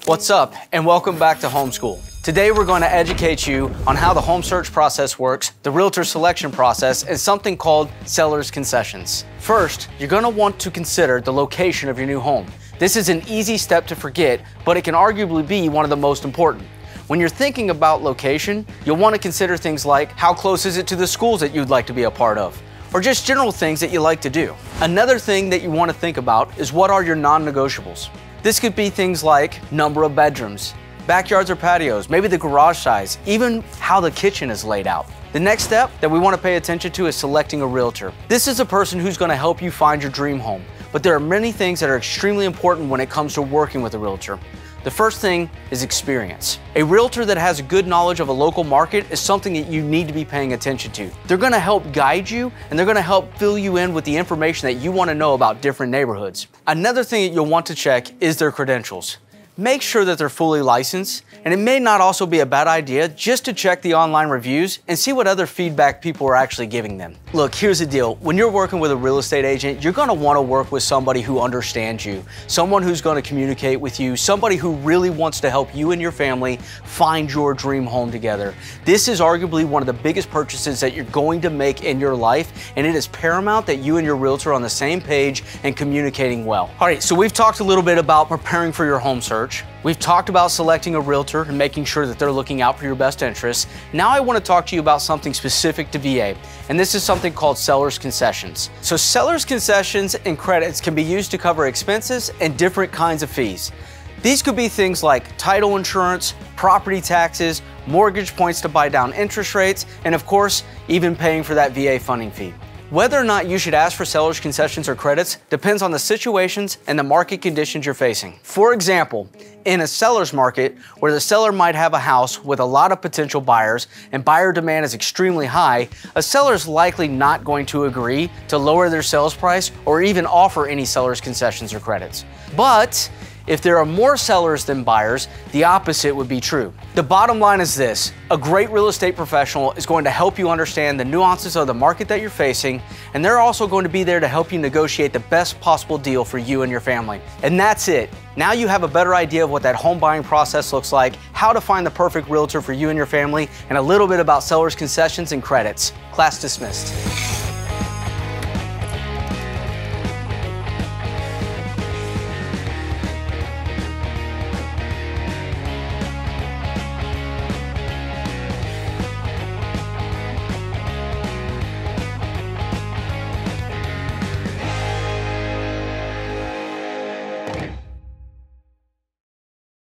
What's up, and welcome back to Homeschool. Today we're going to educate you on how the home search process works, the realtor selection process, and something called Seller's Concessions. First, you're going to want to consider the location of your new home. This is an easy step to forget, but it can arguably be one of the most important. When you're thinking about location, you'll want to consider things like how close is it to the schools that you'd like to be a part of, or just general things that you like to do. Another thing that you want to think about is what are your non-negotiables. This could be things like number of bedrooms, backyards or patios, maybe the garage size, even how the kitchen is laid out. The next step that we want to pay attention to is selecting a realtor. This is a person who's going to help you find your dream home, but there are many things that are extremely important when it comes to working with a realtor. The first thing is experience. A realtor that has a good knowledge of a local market is something that you need to be paying attention to. They're going to help guide you, and they're going to help fill you in with the information that you want to know about different neighborhoods. Another thing that you'll want to check is their credentials. Make sure that they're fully licensed, and it may not also be a bad idea just to check the online reviews and see what other feedback people are actually giving them. Look, here's the deal. When you're working with a real estate agent, you're going to want to work with somebody who understands you, someone who's going to communicate with you, somebody who really wants to help you and your family find your dream home together. This is arguably one of the biggest purchases that you're going to make in your life, and it is paramount that you and your realtor are on the same page and communicating well. All right, so we've talked a little bit about preparing for your home search. We've talked about selecting a realtor and making sure that they're looking out for your best interests. Now I want to talk to you about something specific to VA, and this is something called Seller's Concessions. So Seller's Concessions and credits can be used to cover expenses and different kinds of fees. These could be things like title insurance, property taxes, mortgage points to buy down interest rates, and of course, even paying for that VA funding fee. Whether or not you should ask for seller's concessions or credits depends on the situations and the market conditions you're facing. For example, in a seller's market where the seller might have a house with a lot of potential buyers and buyer demand is extremely high, a seller is likely not going to agree to lower their sales price or even offer any seller's concessions or credits. But if there are more sellers than buyers, the opposite would be true. The bottom line is this: a great real estate professional is going to help you understand the nuances of the market that you're facing, and they're also going to be there to help you negotiate the best possible deal for you and your family. And that's it. Now you have a better idea of what that home buying process looks like, how to find the perfect realtor for you and your family, and a little bit about seller's concessions and credits. Class dismissed.